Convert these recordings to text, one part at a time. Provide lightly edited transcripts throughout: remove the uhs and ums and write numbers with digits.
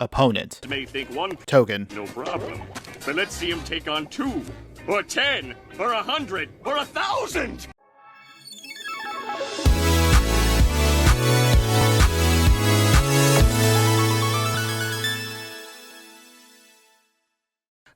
Opponent. May think one Token. no problem. But let's see him take on 2, or 10, or 100, or 1,000!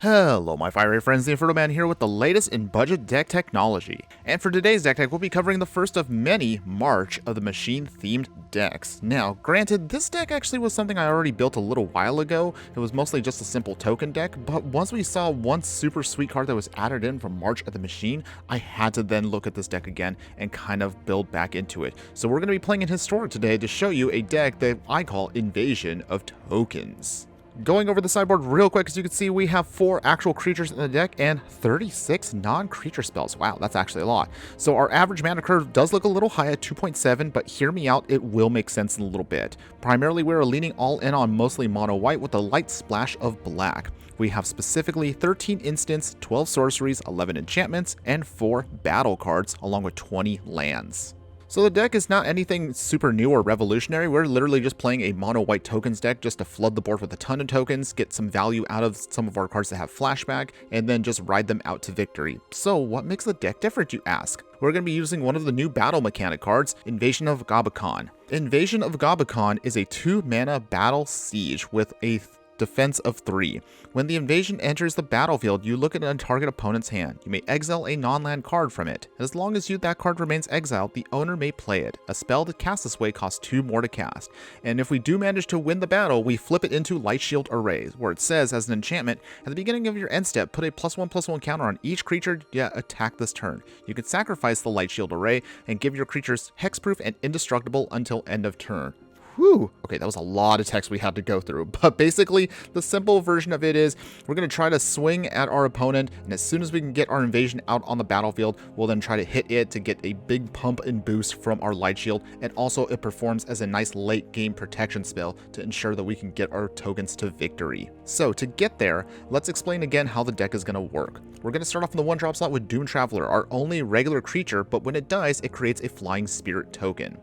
Hello my fiery friends, the Infernoman here with the latest in budget deck technology. And for today's deck tech, we'll be covering the first of many March of the machine-themed decks. Now, granted, this deck actually was something I already built a little while ago. It was mostly just a simple token deck, but once we saw one super sweet card that was added in from March of the Machine, I had to then look at this deck again and kind of build back into it. So we're going to be playing in Historic today to show you a deck that I call Invasion of Tokens. Going over the sideboard real quick, as you can see, we have 4 actual creatures in the deck and 36 non-creature spells. Wow, that's actually a lot. So our average mana curve does look a little high at 2.7, but hear me out, it will make sense in a little bit. Primarily, we're leaning all in on mostly mono white with a light splash of black. We have specifically 13 instants, 12 sorceries, 11 enchantments, and 4 battle cards, along with 20 lands. So the deck is not anything super new or revolutionary. We're literally just playing a mono white tokens deck just to flood the board with a ton of tokens, get some value out of some of our cards that have flashback, and then just ride them out to victory. So what makes the deck different, you ask? We're going to be using one of the new battle mechanic cards, Invasion of Gobakhan. Invasion of Gobakhan is a 2-mana battle siege with a defense of 3. When the invasion enters the battlefield, you look at a target opponent's hand. You may exile a non-land card from it. As long as that card remains exiled, the owner may play it. A spell that casts this way costs 2 more to cast. And if we do manage to win the battle, we flip it into Light Shield Array, where it says as an enchantment, at the beginning of your end step, put a +1/+1 counter on each creature attack this turn. You can sacrifice the Light Shield Array and give your creatures hexproof and indestructible until end of turn. Whew. Okay, that was a lot of text we had to go through, but basically the simple version of it is we're going to try to swing at our opponent, and as soon as we can get our invasion out on the battlefield, we'll then try to hit it to get a big pump and boost from our light shield, and also it performs as a nice late game protection spell to ensure that we can get our tokens to victory. So to get there, let's explain again how the deck is going to work. We're going to start off in the 1-drop slot with Doom Traveler, our only regular creature, but when it dies, it creates a Flying Spirit token.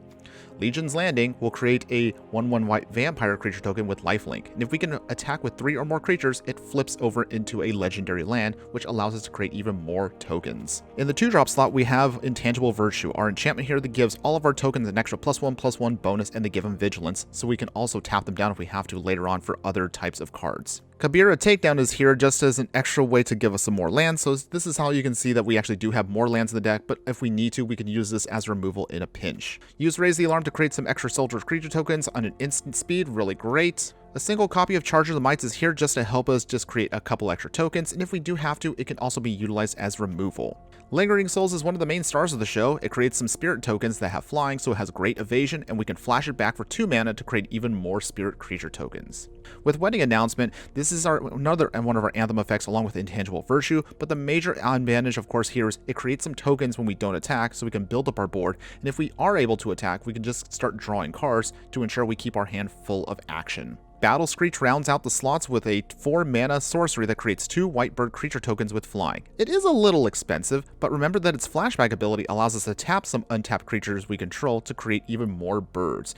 Legion's Landing will create a 1/1 white vampire creature token with lifelink, and if we can attack with 3 or more creatures, it flips over into a legendary land, which allows us to create even more tokens. In the 2-drop slot, we have Intangible Virtue, our enchantment here that gives all of our tokens an extra +1/+1 bonus, and they give them vigilance, so we can also tap them down if we have to later on for other types of cards. Kabira Takedown is here just as an extra way to give us some more lands, so this is how you can see that we actually do have more lands in the deck, but if we need to, we can use this as removal in a pinch. Use Raise the Alarm to create some extra Soldier creature tokens on an instant speed, really great. A single copy of Charger of the Mites is here just to help us just create a couple extra tokens, and if we do have to, it can also be utilized as removal. Lingering Souls is one of the main stars of the show. It creates some spirit tokens that have flying, so it has great evasion, and we can flash it back for 2 mana to create even more spirit creature tokens. With Wedding Announcement, this is another one of our Anthem effects along with Intangible Virtue, but the major advantage of course here is it creates some tokens when we don't attack, so we can build up our board, and if we are able to attack, we can just start drawing cards to ensure we keep our hand full of action. Battle Screech rounds out the slots with a 4-mana sorcery that creates 2 white bird creature tokens with flying. It is a little expensive, but remember that its flashback ability allows us to tap some untapped creatures we control to create even more birds.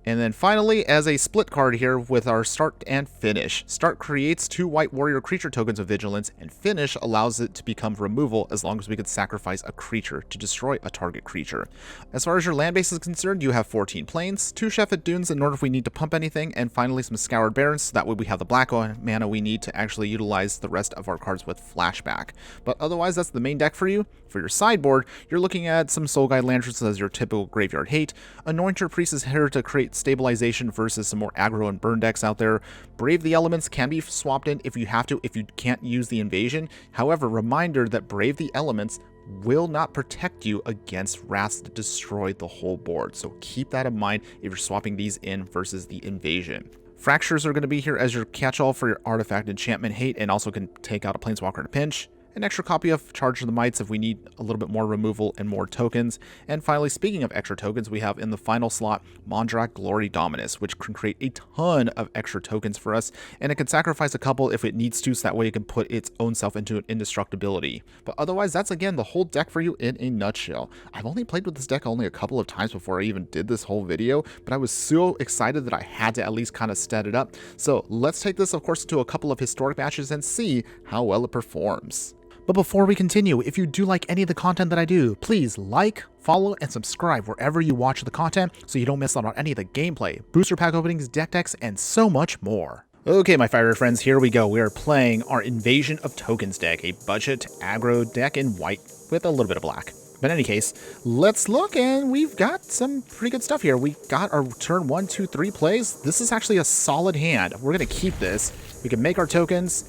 And then finally, as a split card here with our Start and Finish. Start creates 2 white warrior creature tokens of vigilance, and Finish allows it to become removal as long as we can sacrifice a creature to destroy a target creature. As far as your land base is concerned, you have 14 plains, 2 Sheffet Dunes in order if we need to pump anything, and finally some Scoured Barrens, so that way we have the black mana we need to actually utilize the rest of our cards with flashback. But otherwise, that's the main deck for you. For your sideboard, you're looking at some Soul Guide Lanterns as your typical graveyard hate. Anointer Priest is here to create stabilization versus some more aggro and burn decks out there. Brave the Elements can be swapped in if you have to, if you can't use the invasion. However, reminder that Brave the Elements will not protect you against wraths that destroy the whole board, so keep that in mind if you're swapping these in versus the invasion. Fractures are going to be here as your catch-all for your artifact enchantment hate, and also can take out a planeswalker in a pinch. an extra copy of Charge of the Mites if we need a little bit more removal and more tokens. And finally, speaking of extra tokens, we have in the final slot Mondrak Glory Dominus, which can create a ton of extra tokens for us, and it can sacrifice a couple if it needs to, so that way it can put its own self into an indestructibility. But otherwise, that's again the whole deck for you in a nutshell. I've only played with this deck only a couple of times before I even did this whole video, but I was so excited that I had to at least kind of set it up. So let's take this, of course, to a couple of historic matches and see how well it performs. But before we continue, if you do like any of the content that I do, please like, follow, and subscribe wherever you watch the content so you don't miss out on any of the gameplay, booster pack openings, deck decks, and so much more. Okay, my fiery friends, here we go. We are playing our Invasion of Tokens deck, a budget aggro deck in white with a little bit of black. But in any case, let's look, and we've got some pretty good stuff here. We got our turn 1, 2, 3 plays. This is actually a solid hand. We're going to keep this. We can make our tokens.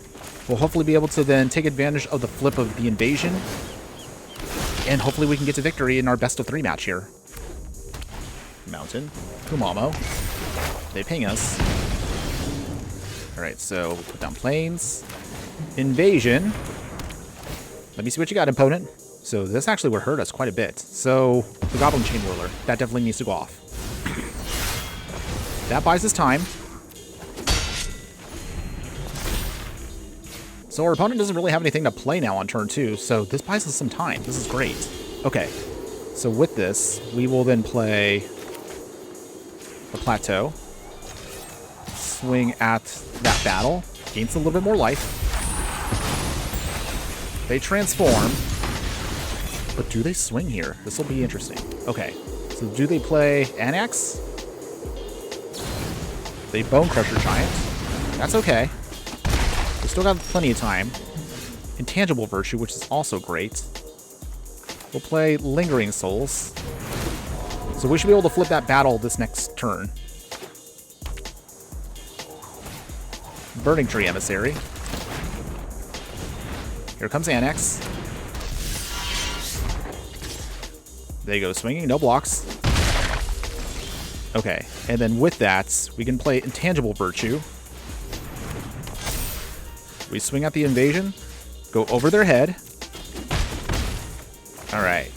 We'll hopefully be able to then take advantage of the flip of the invasion. And hopefully we can get to victory in our best of 3 match here. Mountain. Kumamo. They ping us. Alright, so put down planes. Invasion. Let me see what you got, opponent. So this actually would hurt us quite a bit. So the Goblin Chain Whirler, that definitely needs to go off. That buys us time. So our opponent doesn't really have anything to play now on turn 2, so this buys us some time. This is great. Okay, so with this, we will then play the Plateau. Swing at that battle. Gains a little bit more life. They transform. But do they swing here? This will be interesting. Okay, so do they play Annex? They Bone Crusher Giant. That's okay. We still got plenty of time. Intangible Virtue, which is also great. We'll play Lingering Souls. So we should be able to flip that battle this next turn. Burning Tree Emissary. Here comes Annex. They go swinging, no blocks. Okay, and then with that, we can play Intangible Virtue. We swing at the invasion, go over their head. Alright.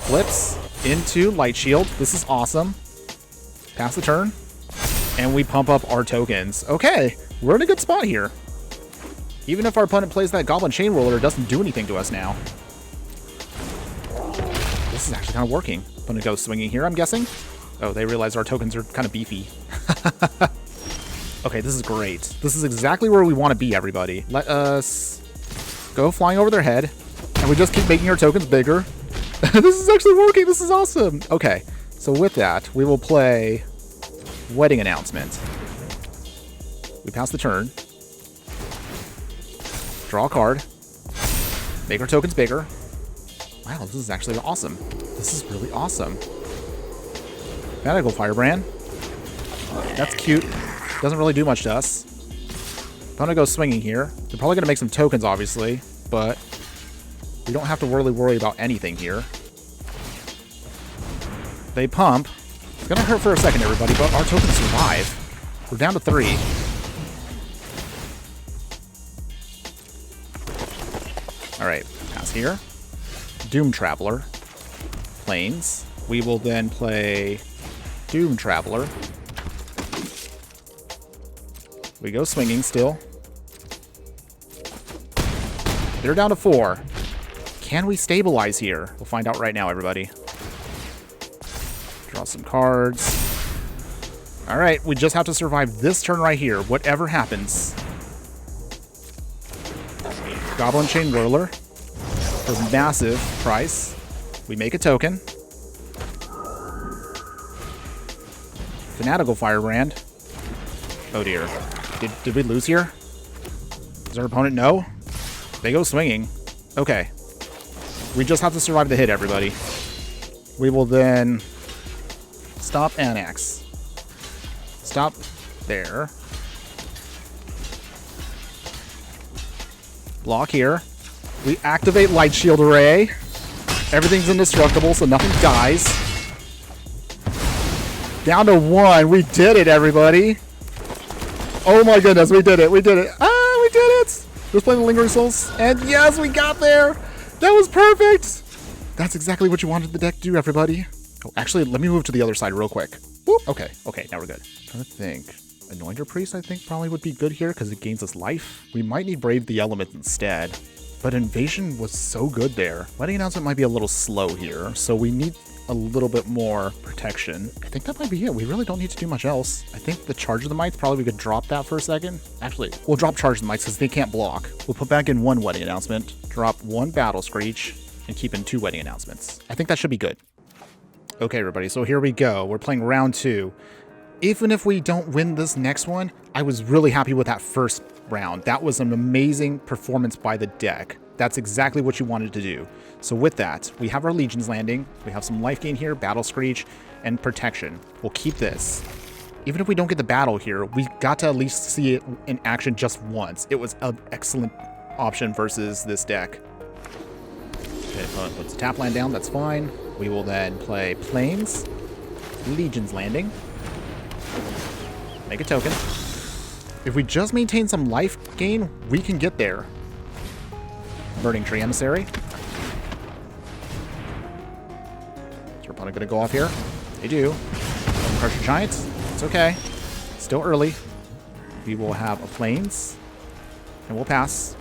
Flips into Light Shield. This is awesome. Pass the turn. And we pump up our tokens. Okay, we're in a good spot here. Even if our opponent plays that Goblin Chain Roller, it doesn't do anything to us now. This is actually kind of working. Opponent goes swinging here, I'm guessing. Oh, they realize our tokens are kind of beefy. Okay, this is great. This is exactly where we want to be, everybody. Let us go flying over their head, and we just keep making our tokens bigger. This is actually working. This is awesome. Okay, so with that, we will play Wedding Announcement. We pass the turn. Draw a card. Make our tokens bigger. Wow, this is actually awesome. This is really awesome. Magical Firebrand. That's cute. Doesn't really do much to us. Opponent goes swinging here. They're probably going to make some tokens, obviously, but we don't have to really worry about anything here. They pump. It's going to hurt for a second, everybody, but our tokens survive. We're down to 3. Alright, pass here. Doom Traveler. Planes. We will then play Doom Traveler. We go swinging still. They're down to 4. Can we stabilize here? We'll find out right now, everybody. Draw some cards. Alright, we just have to survive this turn right here, whatever happens. Goblin Chain Whirler. For massive price. We make a token. Fanatical Firebrand. Oh dear. Did we lose here? Does our opponent know? They go swinging. Okay. We just have to survive the hit, everybody. We will then stop Annex. Stop there. Block here. We activate Light Shield Array. Everything's indestructible, so nothing dies. Down to 1. We did it, everybody. Oh my goodness, we did it. We did it. Ah, we did it. Let's play the Lingering Souls. And yes, we got there. That was perfect. That's exactly what you wanted the deck to do, everybody. Oh, actually, let me move to the other side real quick. Whoop. Okay, now we're good. I'm trying to think. Anointer Priest, I think, probably would be good here because it gains us life. We might need Brave the Elements instead. But Invasion was so good there. Wedding Announcement might be a little slow here, so we need a little bit more protection. I think that might be it. We really don't need to do much else. I think the Charge of the Mites, probably we could drop that for a second. Actually, we'll drop Charge of the Mites because they can't block. We'll put back in 1 Wedding Announcement, drop 1 Battle Screech, and keep in 2 Wedding Announcements. I think that should be good. Okay, everybody, so here we go. We're playing round 2. Even if we don't win this next one, I was really happy with that first round. That was an amazing performance by the deck. That's exactly what you wanted to do. So with that, we have our Legions landing. We have some life gain here, Battle Screech, and protection. We'll keep this. Even if we don't get the battle here, we got to at least see it in action just once. It was an excellent option versus this deck. Okay, puts the tap land down, that's fine. We will then play Plains, Legions landing, make a token. If we just maintain some life gain, we can get there. Burning Tree Emissary. Is your opponent going to go off here? They do. Crusher Giants. It's okay. Still early. We will have a Plains. And we'll pass.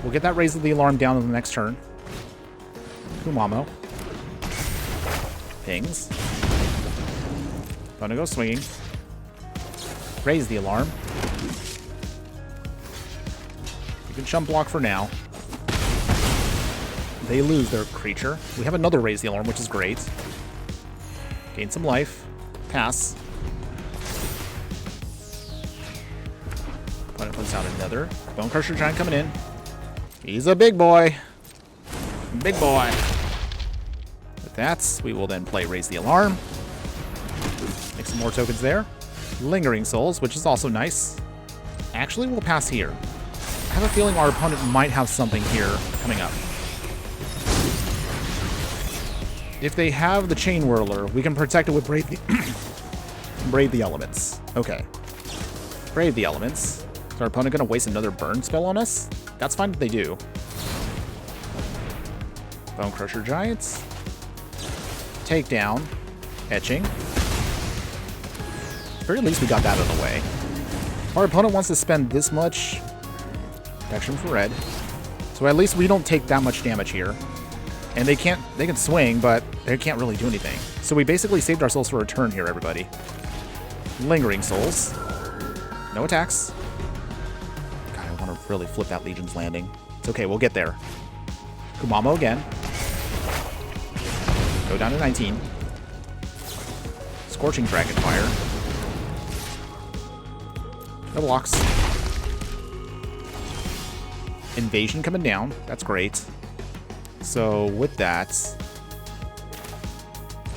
We'll get that Raise of the Alarm down in the next turn. Kumamo. Pings. Gonna go swinging. Raise the Alarm. You can chump block for now. They lose their creature. We have another Raise the Alarm, which is great. Gain some life. Pass. Opponent puts out another. Bone Crusher Giant coming in. He's a big boy. Big boy. With that, we will then play Raise the Alarm. Make some more tokens there. Lingering Souls, which is also nice. Actually, we'll pass here. I have a feeling our opponent might have something here coming up. If they have the Chain Whirler, we can protect it with Brave the, Brave the Elements. Okay. Brave the Elements. Is our opponent going to waste another burn spell on us? That's fine if they do. Bone Crusher Giants. Takedown. Etching. At the very least, we got that out of the way. Our opponent wants to spend this much protection for red. So at least we don't take that much damage here. And they can swing, but they can't really do anything. So we basically saved ourselves for a turn here, everybody. Lingering Souls. No attacks. God, I want to really flip that Legion's landing. It's okay, we'll get there. Kumamo again. Go down to 19. Scorching Dragonfire. No blocks. Invasion coming down. That's great. So with that,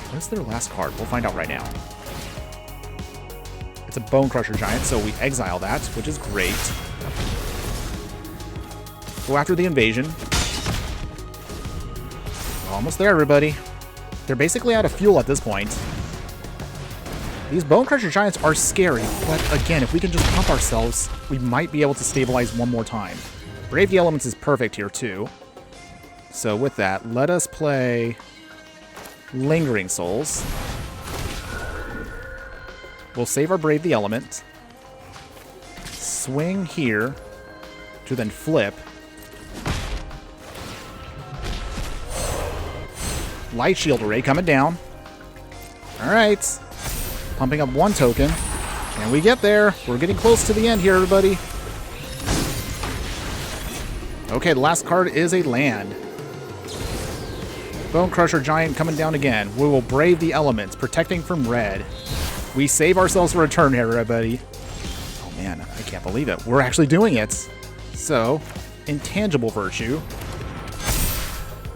what is their last card? We'll find out right now. It's a Bone Crusher Giant, so we exile that, which is great. Go after the Invasion. Almost there, everybody. They're basically out of fuel at this point. These Bone Crusher Giants are scary, but again, if we can just pump ourselves, we might be able to stabilize one more time. Brave the Elements is perfect here, too. So with that, let us play Lingering Souls. We'll save our Brave the Element. Swing here to then flip. Light Shield Array coming down. Alright. Pumping up 1 token. And we get there. We're getting close to the end here, everybody. Okay, the last card is a land. Bone Crusher Giant coming down again. We will Brave the Elements, protecting from red. We save ourselves for a turn here, everybody. Oh man, I can't believe it. We're actually doing it. So, Intangible Virtue.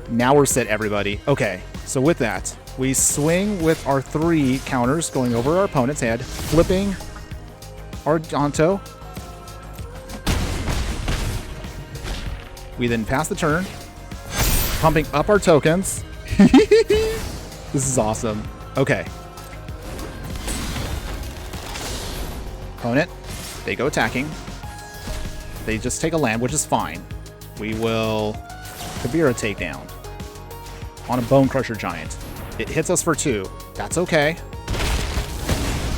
Now we're set, everybody. Okay, so with that, we swing with our 3 counters going over our opponent's head, flipping our Danto. We then pass the turn, pumping up our tokens. This is awesome. Okay. Opponent, they go attacking. They just take a land, which is fine. We will Kabir a takedown on a Bone Crusher Giant. It hits us for 2. That's okay.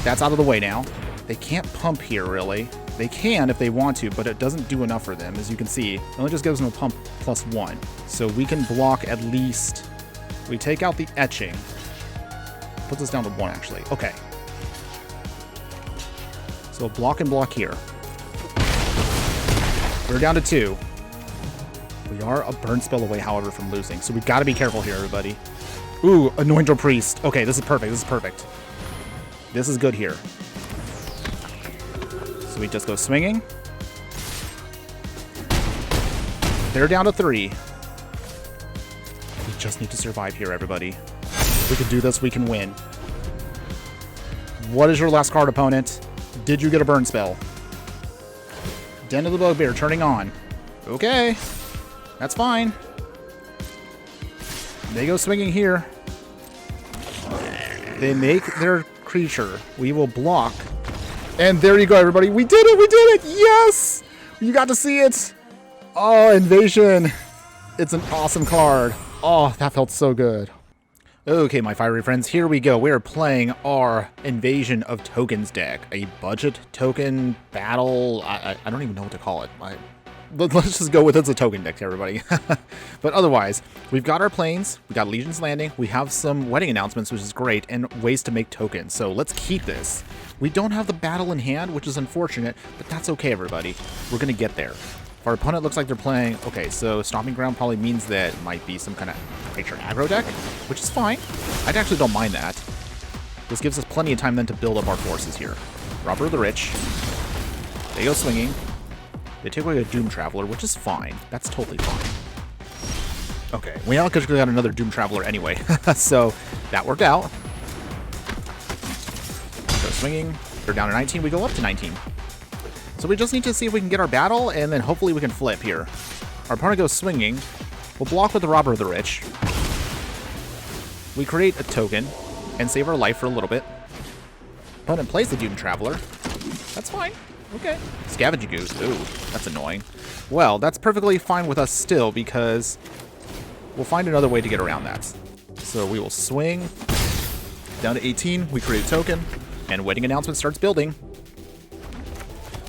That's out of the way now. They can't pump here, really. They can if they want to, but it doesn't do enough for them. As you can see, it only just gives them a pump +1. So we can block at least... We take out the etching. Puts us down to 1, actually. Okay. So block and block here. We're down to 2. We are a burn spell away, however, from losing. So we've got to be careful here, everybody. Ooh, Anointer Priest. Okay, this is perfect. This is perfect. This is good here. So we just go swinging. They're down to 3. We just need to survive here, everybody. We can do this. We can win. What is your last card, opponent? Did you get a burn spell? Den of the Bugbear turning on. Okay. That's fine. They go swinging here. They make their creature. We will block. And there you go, everybody. We did it! We did it! Yes! You got to see it! Oh, Invasion. It's an awesome card. Oh, that felt so good. Okay, my fiery friends, here we go. We are playing our Invasion of Tokens deck. A budget token battle. I don't even know what to call it. Let's just go with it's a token deck, everybody. But otherwise, we've got our planes, we got Legion's Landing, we have some wedding announcements, which is great, and ways to make tokens. So let's keep this. We don't have the battle in hand, which is unfortunate, but that's okay, everybody. We're going to get there. If our opponent looks like they're playing... Okay, so Stomping Ground probably means that it might be some kind of creature aggro deck, which is fine. I actually don't mind that. This gives us plenty of time then to build up our forces here. Robber of the Rich. They go swinging. They take away a Doom Traveler, which is fine. That's totally fine. Okay, we now got another Doom Traveler anyway, so that worked out. Go swinging. They're down to 19. We go up to 19. So we just need to see if we can get our battle, and then hopefully we can flip here. Our opponent goes swinging. We'll block with the Robber of the Rich. We create a token and save our life for a little bit. Opponent plays the Doom Traveler. That's fine. Okay. Scavenging Goose. Ooh, that's annoying. Well, that's perfectly fine with us still because we'll find another way to get around that. So we will swing down to 18. We create a token, and Wedding Announcement starts building.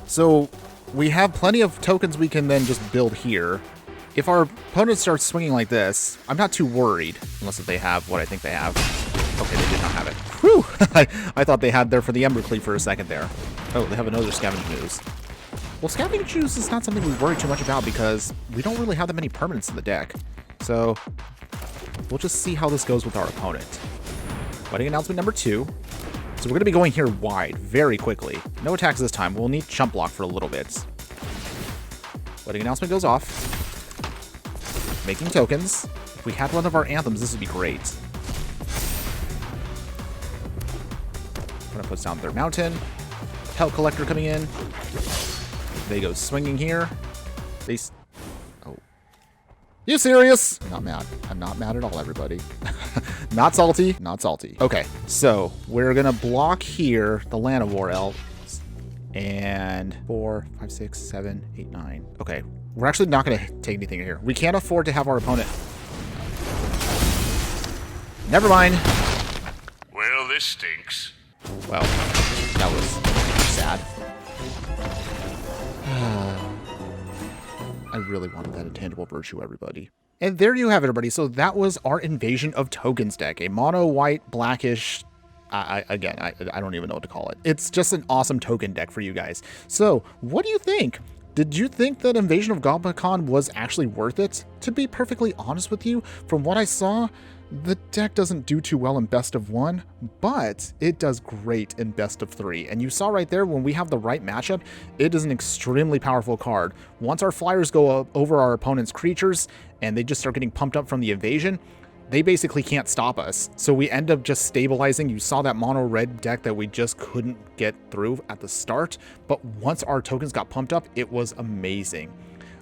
So we have plenty of tokens we can then just build here. If our opponent starts swinging like this, I'm not too worried, unless if they have what I think they have. Okay, they did not have it. Whew! I thought they had there for the Ember Cleave for a second there. Oh, they have another Scavenging Ooze. Well, Scavenging Ooze is not something we worry too much about because we don't really have that many permanents in the deck. So we'll just see how this goes with our opponent. Wedding Announcement number 2. So we're going to be going here wide very quickly. No attacks this time. We'll need Chump Block for a little bit. Wedding Announcement goes off. Making tokens. If we had one of our anthems, this would be great. Puts down their mountain. Pelt Collector coming in. They go swinging here. Oh. You serious? I'm not mad. I'm not mad at all, everybody. Not salty. Not salty. Okay, so we're going to block here the Llanowar Elves. And 4, 5, 6, 7, 8, 9. Okay, we're actually not going to take anything here. We can't afford to have our opponent. Never mind. Well, this stinks. Well, that was sad. I really wanted that Intangible Virtue, everybody. And there you have it, everybody. So that was our Invasion of Tokens deck. A mono, white, blackish... I don't even know what to call it. It's just an awesome token deck for you guys. So, what do you think? Did you think that Invasion of Gobakhan was actually worth it? To be perfectly honest with you, from what I saw, the deck doesn't do too well in Best of 1, but it does great in Best of 3. And you saw right there, when we have the right matchup, it is an extremely powerful card. Once our flyers go over our opponent's creatures, and they just start getting pumped up from the invasion, they basically can't stop us. So we end up just stabilizing. You saw that mono red deck that we just couldn't get through at the start, but once our tokens got pumped up, it was amazing.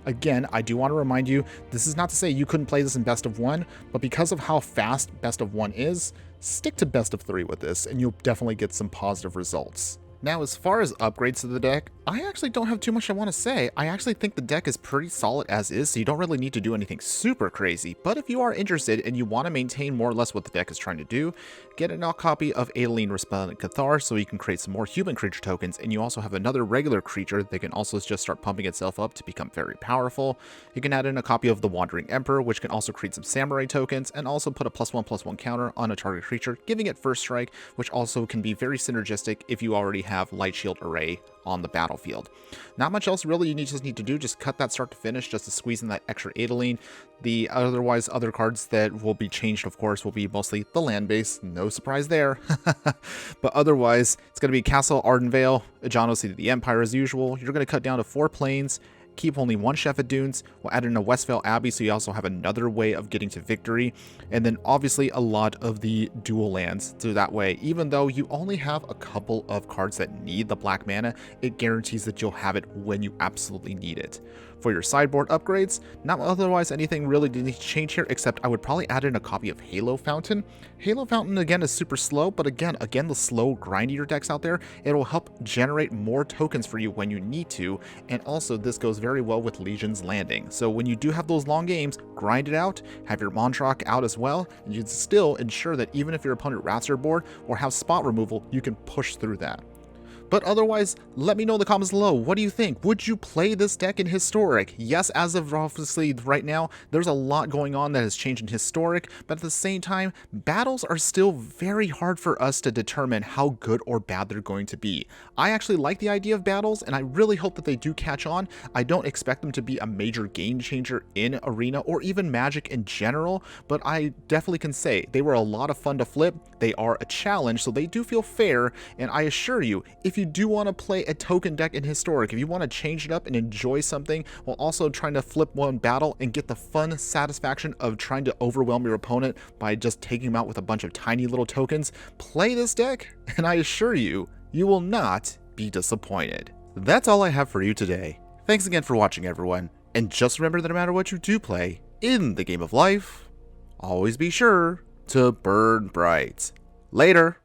Again, I do want to remind you, this is not to say you couldn't play this in Best of 1, but because of how fast Best of 1 is, stick to Best of 3 with this, and you'll definitely get some positive results. Now, as far as upgrades to the deck, I actually don't have too much I want to say. I actually think the deck is pretty solid as is, so you don't really need to do anything super crazy. But if you are interested and you want to maintain more or less what the deck is trying to do, get a copy of Adeline Resplendent Cathar so you can create some more human creature tokens, and you also have another regular creature that can also just start pumping itself up to become very powerful. You can add in a copy of the Wandering Emperor, which can also create some samurai tokens, and also put a +1/+1 counter on a target creature, giving it first strike, which also can be very synergistic if you already have Light Shield Array on the battlefield. Not much else really you just need to do, just cut that start to finish just to squeeze in that extra Adeline. The other cards that will be changed, of course, will be mostly the land base, no surprise there. But otherwise, it's going to be Castle Ardenvale, Ajano City of the Empire as usual. You're going to cut down to 4 planes, keep only 1 Shepherd Dunes. We'll add in a Westvale Abbey, so you also have another way of getting to victory. And then obviously a lot of the dual lands, so that way, even though you only have a couple of cards that need the black mana, it guarantees that you'll have it when you absolutely need it. For your sideboard upgrades, not otherwise anything really to change here, except I would probably add in a copy of Halo Fountain. Halo Fountain, again, is super slow, but again, the slow, grindier decks out there, it'll help generate more tokens for you when you need to, and also this goes very well with Legion's Landing. So when you do have those long games, grind it out, have your Mondrak out as well, and you can still ensure that even if your opponent wraps your board or has spot removal, you can push through that. But otherwise, let me know in the comments below, what do you think? Would you play this deck in Historic? Yes, as of obviously right now, there's a lot going on that has changed in Historic, but at the same time, battles are still very hard for us to determine how good or bad they're going to be. I actually like the idea of battles, and I really hope that they do catch on. I don't expect them to be a major game changer in Arena or even Magic in general, but I definitely can say they were a lot of fun to flip. They are a challenge, so they do feel fair, and I assure you, if you do want to play a token deck in Historic, if you want to change it up and enjoy something while also trying to flip one battle and get the fun satisfaction of trying to overwhelm your opponent by just taking him out with a bunch of tiny little tokens, play this deck, and I assure you, you will not be disappointed. That's all I have for you today. Thanks again for watching, everyone, and just remember that no matter what you do play in the game of life, always be sure to burn bright. Later!